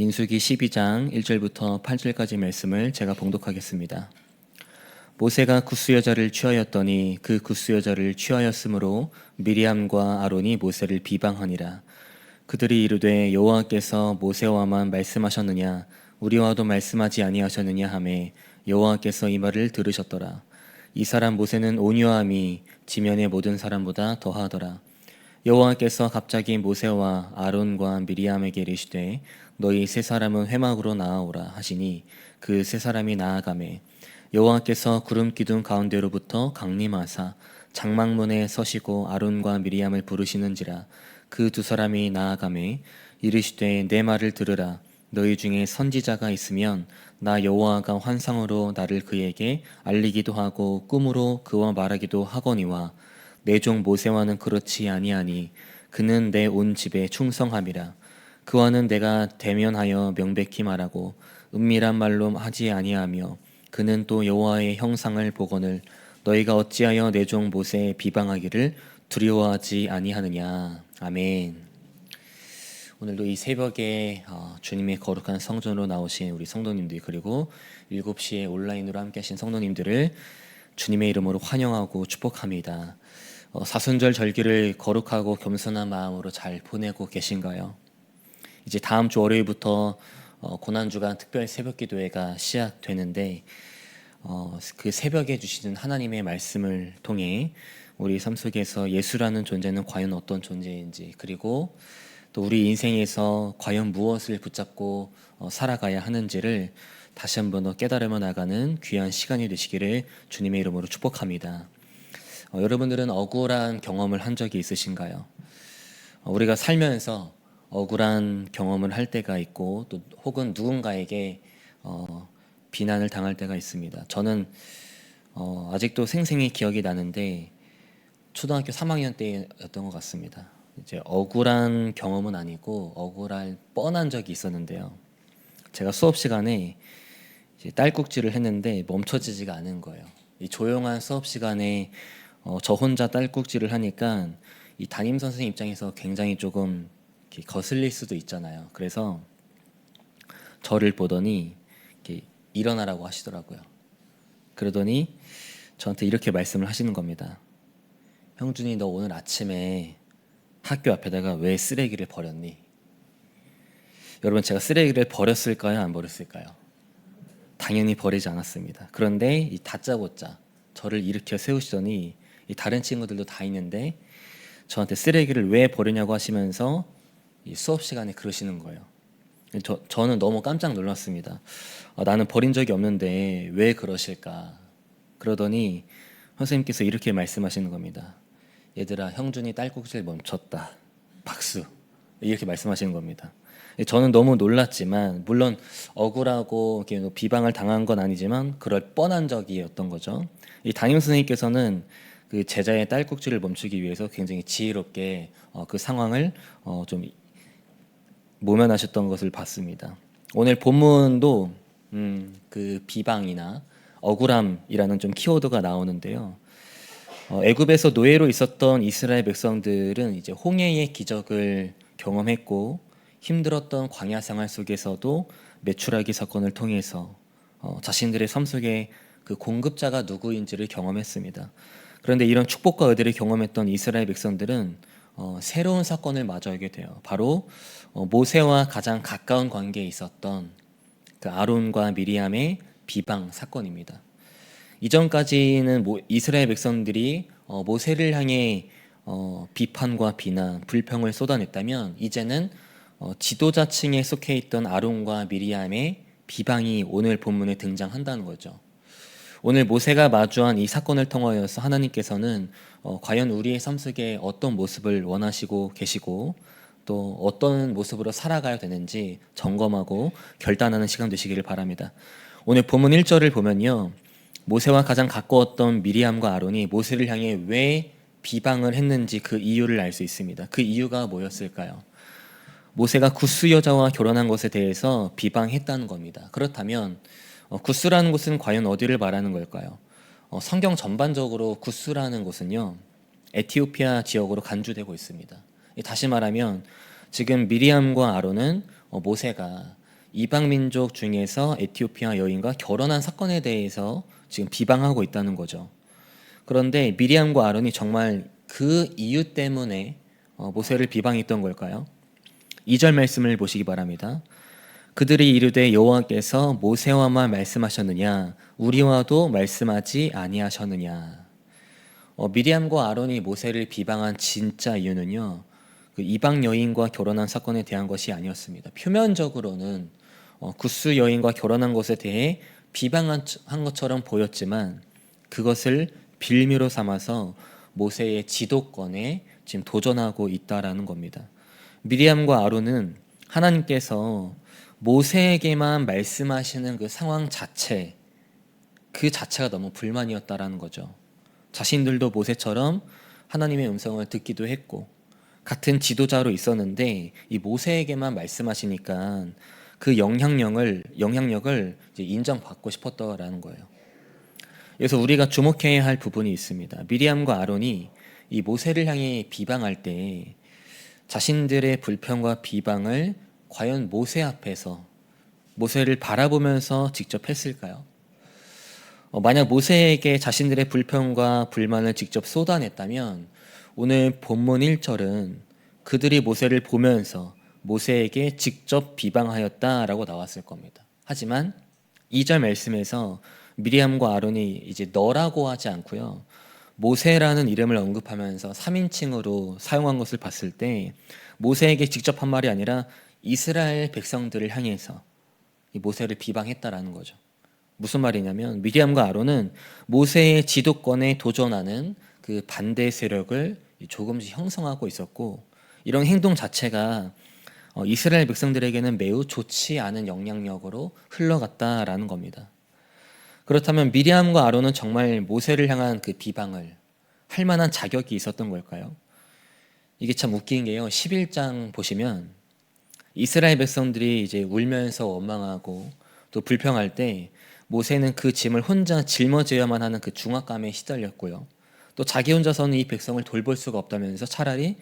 민수기 12장 1절부터 8절까지 말씀을 제가 봉독하겠습니다. 모세가 굿수 여자를 취하였더니 그 굿수 여자를 취하였으므로 미리암과 아론이 모세를 비방하니라. 그들이 이르되 여호와께서 모세와만 말씀하셨느냐 우리와도 말씀하지 아니하셨느냐 하매 여호와께서 이 말을 들으셨더라. 이 사람 모세는 온유함이 지면의 모든 사람보다 더하더라. 여호와께서 갑자기 모세와 아론과 미리암에게 이르시되 너희 세 사람은 회막으로 나아오라 하시니 그 세 사람이 나아가매 여호와께서 구름 기둥 가운데로부터 강림하사 장막문에 서시고 아론과 미리암을 부르시는지라. 그 두 사람이 나아가매 이르시되 내 말을 들으라. 너희 중에 선지자가 있으면 나 여호와가 환상으로 나를 그에게 알리기도 하고 꿈으로 그와 말하기도 하거니와 내 종 모세와는 그렇지 아니하니 그는 내 온 집에 충성함이라. 그와는 내가 대면하여 명백히 말하고 은밀한 말로 하지 아니하며 그는 또 여호와의 형상을 보거늘 너희가 어찌하여 내 종 모세의 비방하기를 두려워하지 아니하느냐. 아멘. 오늘도 이 새벽에 주님의 거룩한 성전으로 나오신 우리 성도님들 그리고 7시에 온라인으로 함께 하신 성도님들을 주님의 이름으로 환영하고 축복합니다. 사순절 절기를 거룩하고 겸손한 마음으로 잘 보내고 계신가요? 이제 다음 주 월요일부터 고난주간 특별 새벽기도회가 시작되는데 그 새벽에 주시는 하나님의 말씀을 통해 우리 삶 속에서 예수라는 존재는 과연 어떤 존재인지 그리고 또 우리 인생에서 과연 무엇을 붙잡고 살아가야 하는지를 다시 한번 더 깨달으며 나가는 귀한 시간이 되시기를 주님의 이름으로 축복합니다. 여러분들은 억울한 경험을 한 적이 있으신가요? 우리가 살면서 억울한 경험을 할 때가 있고 또 혹은 누군가에게 비난을 당할 때가 있습니다. 저는 아직도 생생히 기억이 나는데 초등학교 3학년 때였던 것 같습니다. 이제 억울한 경험은 아니고 억울할 뻔한 적이 있었는데요. 제가 수업 시간에 이제 딸꾹질을 했는데 멈춰지지가 않은 거예요. 이 조용한 수업 시간에 저 혼자 딸꾹질을 하니까 이 담임 선생님 입장에서 굉장히 조금 거슬릴 수도 있잖아요. 그래서 저를 보더니 이렇게 일어나라고 하시더라고요. 그러더니 저한테 이렇게 말씀을 하시는 겁니다. 형준이 너 오늘 아침에 학교 앞에다가 왜 쓰레기를 버렸니? 여러분 제가 쓰레기를 버렸을까요? 안 버렸을까요? 당연히 버리지 않았습니다. 그런데 이 다짜고짜 저를 일으켜 세우시더니 이 다른 친구들도 다 있는데 저한테 쓰레기를 왜 버리냐고 하시면서 이 수업 시간에 그러시는 거예요. 저는 너무 깜짝 놀랐습니다. 나는 버린 적이 없는데 왜 그러실까? 그러더니 선생님께서 이렇게 말씀하시는 겁니다. 얘들아 형준이 딸꾹질 멈췄다. 박수. 이렇게 말씀하시는 겁니다. 저는 너무 놀랐지만 물론 억울하고 비방을 당한 건 아니지만 그럴 뻔한 적이었던 거죠. 이 담임 선생님께서는 그 제자의 딸꾹질을 멈추기 위해서 굉장히 지혜롭게 그 상황을 좀 모면하셨던 것을 봤습니다. 오늘 본문도 그 비방이나 억울함이라는 좀 키워드가 나오는데요. 애굽에서 노예로 있었던 이스라엘 백성들은 이제 홍해의 기적을 경험했고 힘들었던 광야 생활 속에서도 메추라기 사건을 통해서 자신들의 삶 속에 그 공급자가 누구인지를 경험했습니다. 그런데 이런 축복과 은혜를 경험했던 이스라엘 백성들은 새로운 사건을 마주하게 돼요. 바로 모세와 가장 가까운 관계에 있었던 그 아론과 미리암의 비방 사건입니다. 이전까지는 이스라엘 백성들이 모세를 향해 비판과 비난, 불평을 쏟아냈다면 이제는 지도자층에 속해 있던 아론과 미리암의 비방이 오늘 본문에 등장한다는 거죠. 오늘 모세가 마주한 이 사건을 통하여서 하나님께서는 과연 우리의 삶 속에 어떤 모습을 원하시고 계시고 또 어떤 모습으로 살아가야 되는지 점검하고 결단하는 시간 되시기를 바랍니다. 오늘 본문 1절을 보면요. 모세와 가장 가까웠던 미리암과 아론이 모세를 향해 왜 비방을 했는지 그 이유를 알 수 있습니다. 그 이유가 뭐였을까요? 모세가 굿수 여자와 결혼한 것에 대해서 비방했다는 겁니다. 그렇다면 굿수라는 곳은 과연 어디를 말하는 걸까요? 성경 전반적으로 굿수라는 곳은요 에티오피아 지역으로 간주되고 있습니다. 다시 말하면 지금 미리암과 아론은 모세가 이방 민족 중에서 에티오피아 여인과 결혼한 사건에 대해서 지금 비방하고 있다는 거죠. 그런데 미리암과 아론이 정말 그 이유 때문에 모세를 비방했던 걸까요? 2절 말씀을 보시기 바랍니다. 그들이 이르되 여호와께서 모세와만 말씀하셨느냐 우리와도 말씀하지 아니하셨느냐. 미리암과 아론이 모세를 비방한 진짜 이유는요, 그 이방 여인과 결혼한 사건에 대한 것이 아니었습니다. 표면적으로는 구스 여인과 결혼한 것에 대해 비방한 것처럼 보였지만 그것을 빌미로 삼아서 모세의 지도권에 지금 도전하고 있다라는 겁니다. 미리암과 아론은 하나님께서 모세에게만 말씀하시는 그 상황 자체, 그 자체가 너무 불만이었다라는 거죠. 자신들도 모세처럼 하나님의 음성을 듣기도 했고 같은 지도자로 있었는데 이 모세에게만 말씀하시니까 그 영향력을 이제 인정받고 싶었다라는 거예요. 그래서 우리가 주목해야 할 부분이 있습니다. 미리암과 아론이 이 모세를 향해 비방할 때 자신들의 불평과 비방을 과연 모세 앞에서 모세를 바라보면서 직접 했을까요? 만약 모세에게 자신들의 불평과 불만을 직접 쏟아냈다면 오늘 본문 1절은 그들이 모세를 보면서 모세에게 직접 비방하였다라고 나왔을 겁니다. 하지만 2절 말씀에서 미리암과 아론이 이제 너라고 하지 않고요, 모세라는 이름을 언급하면서 3인칭으로 사용한 것을 봤을 때 모세에게 직접 한 말이 아니라 이스라엘 백성들을 향해서 이 모세를 비방했다라는 거죠. 무슨 말이냐면 미리암과 아론은 모세의 지도권에 도전하는 그 반대 세력을 조금씩 형성하고 있었고, 이런 행동 자체가 이스라엘 백성들에게는 매우 좋지 않은 영향력으로 흘러갔다라는 겁니다. 그렇다면 미리암과 아론은 정말 모세를 향한 그 비방을 할 만한 자격이 있었던 걸까요? 이게 참 웃긴 게요, 11장 보시면 이스라엘 백성들이 이제 울면서 원망하고 또 불평할 때 모세는 그 짐을 혼자 짊어져야만 하는 그 중압감에 시달렸고요, 또 자기 혼자서는 이 백성을 돌볼 수가 없다면서 차라리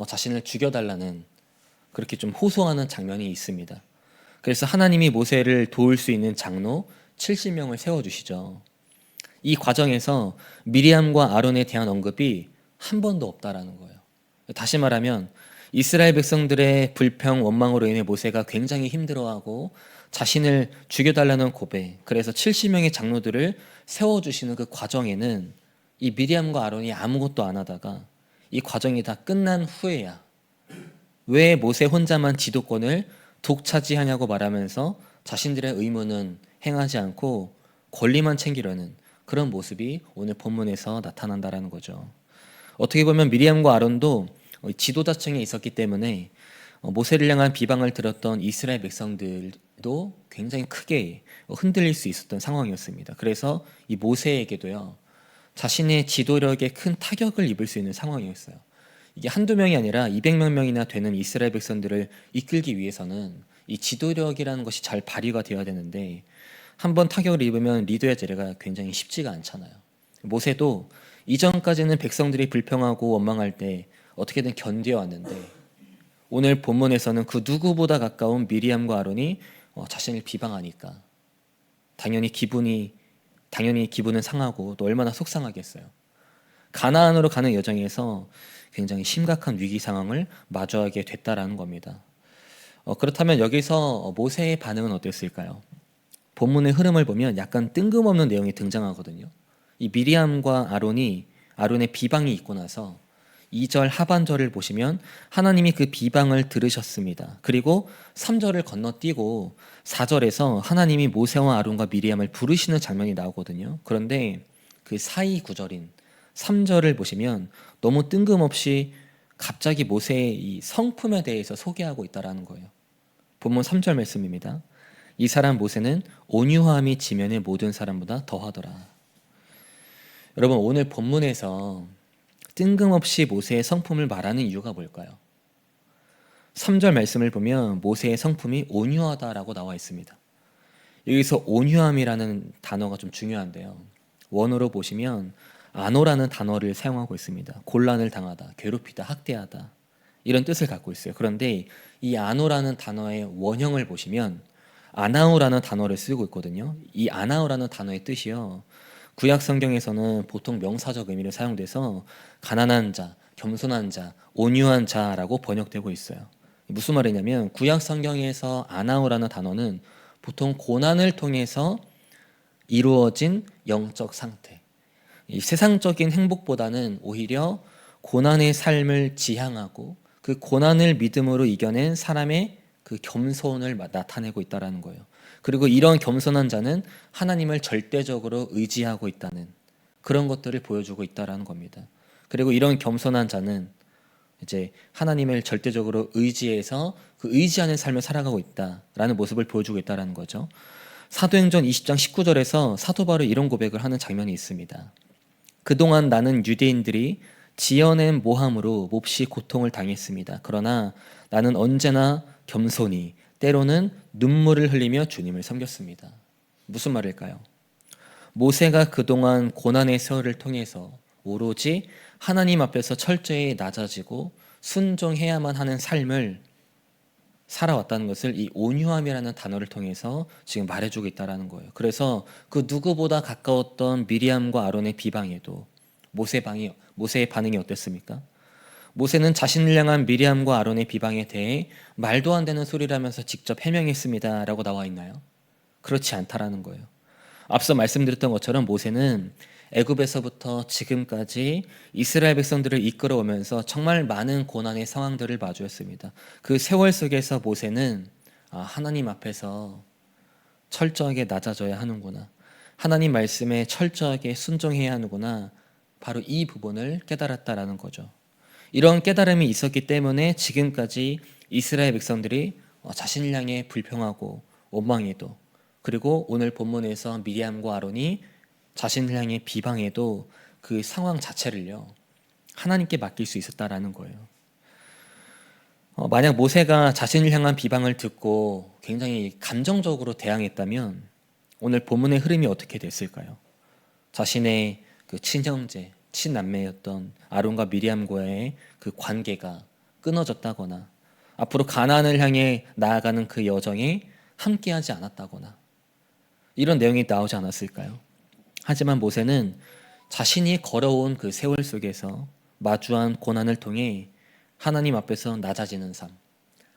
자신을 죽여달라는 그렇게 좀 호소하는 장면이 있습니다. 그래서 하나님이 모세를 도울 수 있는 장로 70명을 세워주시죠. 이 과정에서 미리암과 아론에 대한 언급이 한 번도 없다라는 거예요. 다시 말하면 이스라엘 백성들의 불평 원망으로 인해 모세가 굉장히 힘들어하고 자신을 죽여달라는 고백, 그래서 70명의 장로들을 세워주시는 그 과정에는 이 미리암과 아론이 아무것도 안 하다가 이 과정이 다 끝난 후에야 왜 모세 혼자만 지도권을 독차지하냐고 말하면서 자신들의 의무는 행하지 않고 권리만 챙기려는 그런 모습이 오늘 본문에서 나타난다라는 거죠. 어떻게 보면 미리암과 아론도 지도자층에 있었기 때문에 모세를 향한 비방을 들었던 이스라엘 백성들도 굉장히 크게 흔들릴 수 있었던 상황이었습니다. 그래서 이 모세에게도요, 자신의 지도력에 큰 타격을 입을 수 있는 상황이었어요. 이게 한두 명이 아니라 200명이나 되는 이스라엘 백성들을 이끌기 위해서는 이 지도력이라는 것이 잘 발휘가 되어야 되는데 한번 타격을 입으면 리더의 자리가 굉장히 쉽지가 않잖아요. 모세도 이전까지는 백성들이 불평하고 원망할 때 어떻게든 견뎌왔는데 오늘 본문에서는 그 누구보다 가까운 미리암과 아론이 자신을 비방하니까 당연히 기분은 상하고 또 얼마나 속상하겠어요. 가나안으로 가는 여정에서 굉장히 심각한 위기 상황을 마주하게 됐다라는 겁니다. 그렇다면 여기서 모세의 반응은 어땠을까요? 본문의 흐름을 보면 약간 뜬금없는 내용이 등장하거든요. 이 미리암과 아론의 비방이 있고 나서 2절 하반절을 보시면 하나님이 그 비방을 들으셨습니다. 그리고 3절을 건너뛰고 4절에서 하나님이 모세와 아론과 미리암을 부르시는 장면이 나오거든요. 그런데 그 사이 구절인 3절을 보시면 너무 뜬금없이 갑자기 모세의 이 성품에 대해서 소개하고 있다라는 거예요. 본문 3절 말씀입니다. 이 사람 모세는 온유함이 지면의 모든 사람보다 더하더라. 여러분, 오늘 본문에서 뜬금없이 모세의 성품을 말하는 이유가 뭘까요? 3절 말씀을 보면 모세의 성품이 온유하다라고 나와 있습니다. 여기서 온유함이라는 단어가 좀 중요한데요, 원어로 보시면 아노라는 단어를 사용하고 있습니다. 곤란을 당하다, 괴롭히다, 학대하다 이런 뜻을 갖고 있어요. 그런데 이 아노라는 단어의 원형을 보시면 아나우라는 단어를 쓰고 있거든요. 이 아나우라는 단어의 뜻이요, 구약 성경에서는 보통 명사적 의미로 사용돼서 가난한 자, 겸손한 자, 온유한 자라고 번역되고 있어요. 무슨 말이냐면 구약 성경에서 아나우라는 단어는 보통 고난을 통해서 이루어진 영적 상태, 이 세상적인 행복보다는 오히려 고난의 삶을 지향하고 그 고난을 믿음으로 이겨낸 사람의 그 겸손을 나타내고 있다는 거예요. 그리고 이런 겸손한 자는 하나님을 절대적으로 의지하고 있다는 그런 것들을 보여주고 있다는 겁니다. 그리고 이런 겸손한 자는 이제 하나님을 절대적으로 의지해서 그 의지하는 삶을 살아가고 있다라는 모습을 보여주고 있다는 거죠. 사도행전 20장 19절에서 사도 바울이 이런 고백을 하는 장면이 있습니다. 그동안 나는 유대인들이 지어낸 모함으로 몹시 고통을 당했습니다. 그러나 나는 언제나 겸손히 때로는 눈물을 흘리며 주님을 섬겼습니다. 무슨 말일까요? 모세가 그동안 고난의 세월을 통해서 오로지 하나님 앞에서 철저히 낮아지고 순종해야만 하는 삶을 살아왔다는 것을 이 온유함이라는 단어를 통해서 지금 말해주고 있다는 거예요. 그래서 그 누구보다 가까웠던 미리암과 아론의 비방에도 모세의 반응이 어땠습니까? 모세는 자신을 향한 미리암과 아론의 비방에 대해 말도 안 되는 소리라면서 직접 해명했습니다 라고 나와 있나요? 그렇지 않다라는 거예요. 앞서 말씀드렸던 것처럼 모세는 애굽에서부터 지금까지 이스라엘 백성들을 이끌어오면서 정말 많은 고난의 상황들을 마주했습니다. 그 세월 속에서 모세는 하나님 앞에서 철저하게 낮아져야 하는구나, 하나님 말씀에 철저하게 순종해야 하는구나, 바로 이 부분을 깨달았다라는 거죠. 이런 깨달음이 있었기 때문에 지금까지 이스라엘 백성들이 자신을 향해 불평하고 원망해도, 그리고 오늘 본문에서 미리암과 아론이 자신을 향해 비방해도 그 상황 자체를요 하나님께 맡길 수 있었다라는 거예요. 만약 모세가 자신을 향한 비방을 듣고 굉장히 감정적으로 대항했다면 오늘 본문의 흐름이 어떻게 됐을까요? 자신의 그 친형제, 친남매였던 아론과 미리암과의 그 관계가 끊어졌다거나 앞으로 가나안을 향해 나아가는 그 여정에 함께하지 않았다거나 이런 내용이 나오지 않았을까요? 하지만 모세는 자신이 걸어온 그 세월 속에서 마주한 고난을 통해 하나님 앞에서 낮아지는 삶,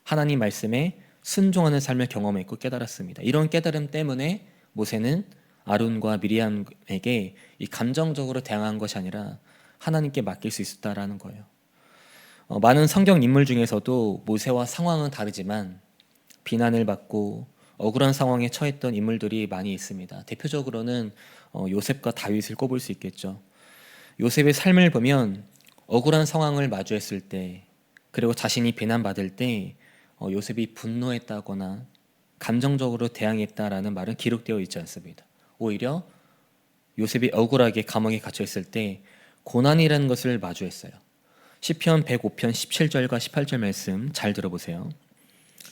하나님 말씀에 순종하는 삶을 경험했고 깨달았습니다. 이런 깨달음 때문에 모세는 아론과 미리암에게 이 감정적으로 대항한 것이 아니라 하나님께 맡길 수 있었다라는 거예요. 많은 성경 인물 중에서도 모세와 상황은 다르지만 비난을 받고 억울한 상황에 처했던 인물들이 많이 있습니다. 대표적으로는 요셉과 다윗을 꼽을 수 있겠죠. 요셉의 삶을 보면 억울한 상황을 마주했을 때, 그리고 자신이 비난받을 때 요셉이 분노했다거나 감정적으로 대항했다라는 말은 기록되어 있지 않습니다. 오히려 요셉이 억울하게 감옥에 갇혀 있을 때 고난이라는 것을 마주했어요. 시편 105편 17절과 18절 말씀 잘 들어보세요.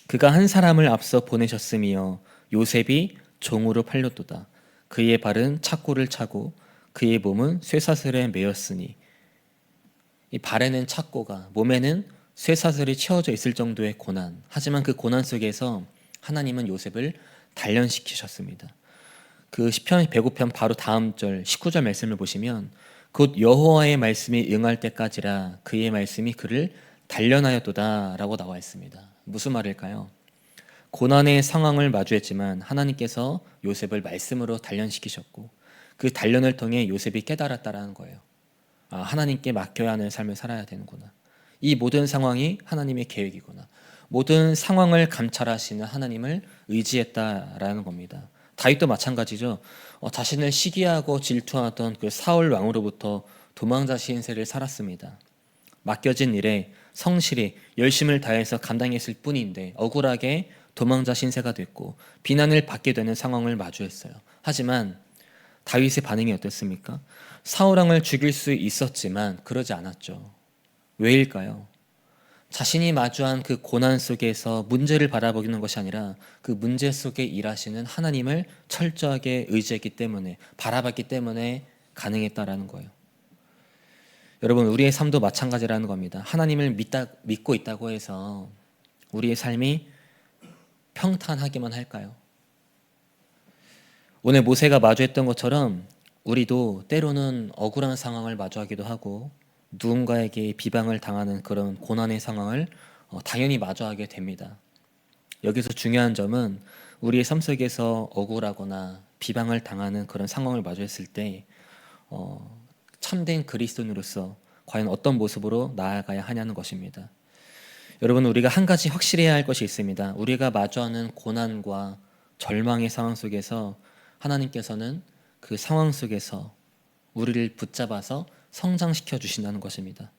그가 한 사람을 앞서 보내셨으며 요셉이 종으로 팔렸도다. 그의 발은 착고를 차고 그의 몸은 쇠사슬에 매였으니. 이 발에는 착고가, 몸에는 쇠사슬이 채워져 있을 정도의 고난. 하지만 그 고난 속에서 하나님은 요셉을 단련시키셨습니다. 그 시편 105편 바로 다음 절 19절 말씀을 보시면 곧 여호와의 말씀이 응할 때까지라 그의 말씀이 그를 단련하였도다 라고 나와 있습니다. 무슨 말일까요? 고난의 상황을 마주했지만 하나님께서 요셉을 말씀으로 단련시키셨고 그 단련을 통해 요셉이 깨달았다라는 거예요. 하나님께 맡겨야 하는 삶을 살아야 되는구나. 이 모든 상황이 하나님의 계획이구나. 모든 상황을 감찰하시는 하나님을 의지했다라는 겁니다. 다윗도 마찬가지죠. 자신을 시기하고 질투하던 그 사울 왕으로부터 도망자 신세를 살았습니다. 맡겨진 일에 성실히 열심을 다해서 감당했을 뿐인데 억울하게 도망자 신세가 됐고 비난을 받게 되는 상황을 마주했어요. 하지만 다윗의 반응이 어땠습니까? 사울 왕을 죽일 수 있었지만 그러지 않았죠. 왜일까요? 자신이 마주한 그 고난 속에서 문제를 바라보는 것이 아니라 그 문제 속에 일하시는 하나님을 철저하게 의지했기 때문에, 바라봤기 때문에 가능했다라는 거예요. 여러분, 우리의 삶도 마찬가지라는 겁니다. 하나님을 믿고 있다고 해서 우리의 삶이 평탄하기만 할까요? 오늘 모세가 마주했던 것처럼 우리도 때로는 억울한 상황을 마주하기도 하고 누군가에게 비방을 당하는 그런 고난의 상황을 당연히 마주하게 됩니다. 여기서 중요한 점은 우리의 삶 속에서 억울하거나 비방을 당하는 그런 상황을 마주했을 때 참된 그리스도인으로서 과연 어떤 모습으로 나아가야 하냐는 것입니다. 여러분, 우리가 한 가지 확실해야 할 것이 있습니다. 우리가 마주하는 고난과 절망의 상황 속에서 하나님께서는 그 상황 속에서 우리를 붙잡아서 성장시켜 주신다는 것입니다.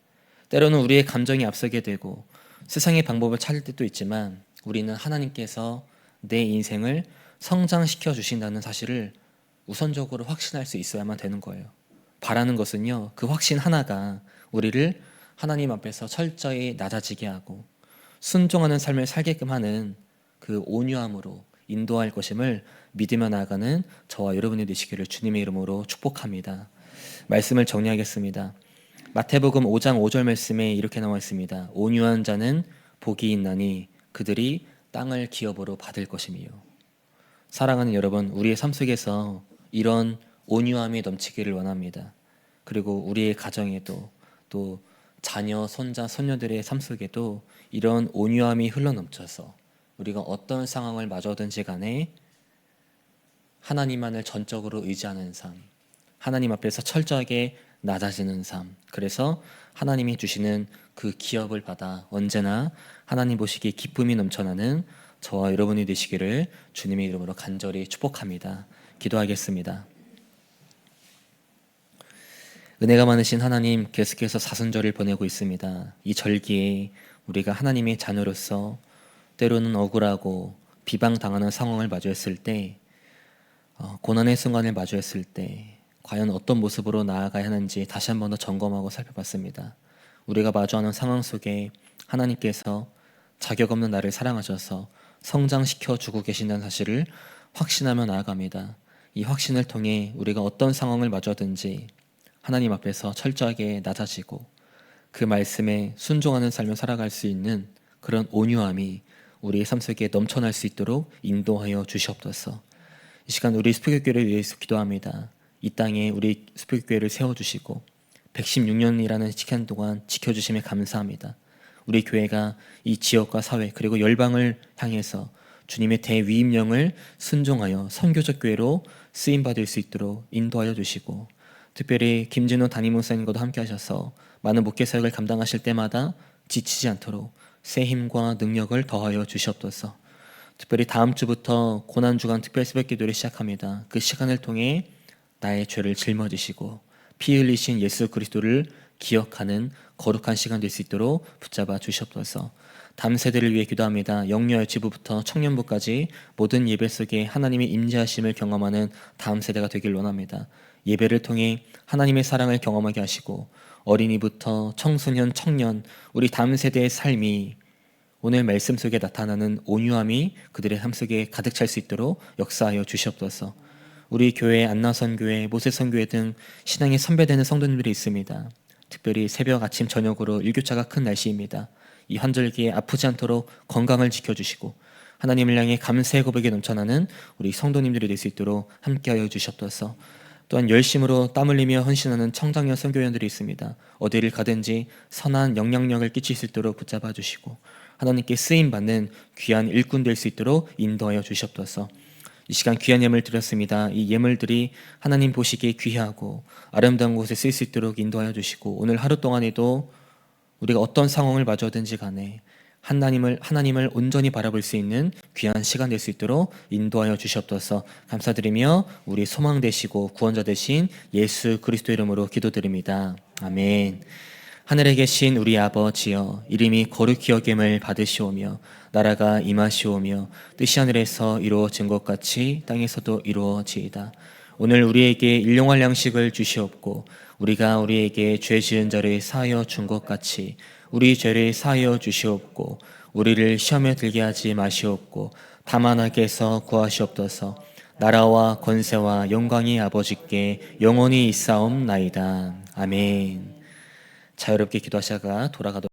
때로는 우리의 감정이 앞서게 되고 세상의 방법을 찾을 때도 있지만 우리는 하나님께서 내 인생을 성장시켜 주신다는 사실을 우선적으로 확신할 수 있어야만 되는 거예요. 바라는 것은요, 그 확신 하나가 우리를 하나님 앞에서 철저히 낮아지게 하고 순종하는 삶을 살게끔 하는 그 온유함으로 인도할 것임을 믿으며 나아가는 저와 여러분이 되시기를 주님의 이름으로 축복합니다. 말씀을 정리하겠습니다. 마태복음 5장 5절 말씀에 이렇게 나와 있습니다. 온유한 자는 복이 있나니 그들이 땅을 기업으로 받을 것이며. 사랑하는 여러분, 우리의 삶 속에서 이런 온유함이 넘치기를 원합니다. 그리고 우리의 가정에도 또 자녀, 손자, 손녀들의 삶 속에도 이런 온유함이 흘러넘쳐서 우리가 어떤 상황을 마주하든지 간에 하나님만을 전적으로 의지하는 삶, 하나님 앞에서 철저하게 낮아지는 삶, 그래서 하나님이 주시는 그 기업을 받아 언제나 하나님 보시기에 기쁨이 넘쳐나는 저와 여러분이 되시기를 주님의 이름으로 간절히 축복합니다. 기도하겠습니다. 은혜가 많으신 하나님, 계속해서 사순절을 보내고 있습니다. 이 절기에 우리가 하나님의 자녀로서 때로는 억울하고 비방당하는 상황을 마주했을 때, 고난의 순간을 마주했을 때 과연 어떤 모습으로 나아가야 하는지 다시 한 번 더 점검하고 살펴봤습니다. 우리가 마주하는 상황 속에 하나님께서 자격 없는 나를 사랑하셔서 성장시켜 주고 계신다는 사실을 확신하며 나아갑니다. 이 확신을 통해 우리가 어떤 상황을 마주하든지 하나님 앞에서 철저하게 낮아지고 그 말씀에 순종하는 삶을 살아갈 수 있는 그런 온유함이 우리의 삶 속에 넘쳐날 수 있도록 인도하여 주시옵소서. 이 시간 우리 수표교회를 위해서 기도합니다. 이 땅에 우리 수표교회를 세워주시고 116년이라는 시간 동안 지켜주심에 감사합니다. 우리 교회가 이 지역과 사회 그리고 열방을 향해서 주님의 대위임령을 순종하여 선교적 교회로 쓰임받을 수 있도록 인도하여 주시고, 특별히 김진호 담임 목사님과도 함께 하셔서 많은 목회 사역을 감당하실 때마다 지치지 않도록 새 힘과 능력을 더하여 주시옵소서. 특별히 다음 주부터 고난주간 특별 새벽 기도를 시작합니다. 그 시간을 통해 나의 죄를 짊어지시고 피 흘리신 예수 그리스도를 기억하는 거룩한 시간 될 수 있도록 붙잡아 주시옵소서. 다음 세대를 위해 기도합니다. 영유아 지부부터 청년부까지 모든 예배 속에 하나님의 임재하심을 경험하는 다음 세대가 되길 원합니다. 예배를 통해 하나님의 사랑을 경험하게 하시고 어린이부터 청소년, 청년, 우리 다음 세대의 삶이 오늘 말씀 속에 나타나는 온유함이 그들의 삶 속에 가득 찰 수 있도록 역사하여 주시옵소서. 우리 교회, 안나선교회, 모세선교회 등 신앙에 선배되는 성도님들이 있습니다. 특별히 새벽, 아침, 저녁으로 일교차가 큰 날씨입니다. 이 환절기에 아프지 않도록 건강을 지켜주시고 하나님을 향해 감사의 고백이 넘쳐나는 우리 성도님들이 될 수 있도록 함께하여 주시옵소서. 또한 열심으로 땀 흘리며 헌신하는 청장년 선교회원들이 있습니다. 어디를 가든지 선한 영향력을 끼칠 수 있도록 붙잡아 주시고 하나님께 쓰임받는 귀한 일꾼 될 수 있도록 인도하여 주시옵소서. 이 시간 귀한 예물 드렸습니다. 이 예물들이 하나님 보시기에 귀하고 아름다운 곳에 쓰일 수 있도록 인도하여 주시고 오늘 하루 동안에도 우리가 어떤 상황을 마주하든지 간에 하나님을 온전히 바라볼 수 있는 귀한 시간 될 수 있도록 인도하여 주시옵소서. 감사드리며 우리 소망 되시고 구원자 되신 예수 그리스도 이름으로 기도드립니다. 아멘. 하늘에 계신 우리 아버지여, 이름이 거룩히 여김을 받으시오며 나라가 임하시오며 뜻이 하늘에서 이루어진 것 같이 땅에서도 이루어지이다. 오늘 우리에게 일용할 양식을 주시옵고 우리가 우리에게 죄 지은 자를 사하여 준 것 같이 우리 죄를 사하여 주시옵고 우리를 시험에 들게 하지 마시옵고 다만 악에서 구하시옵소서. 나라와 권세와 영광이 아버지께 영원히 있사옵나이다. 아멘. 자유롭게 기도하시다가 돌아가도록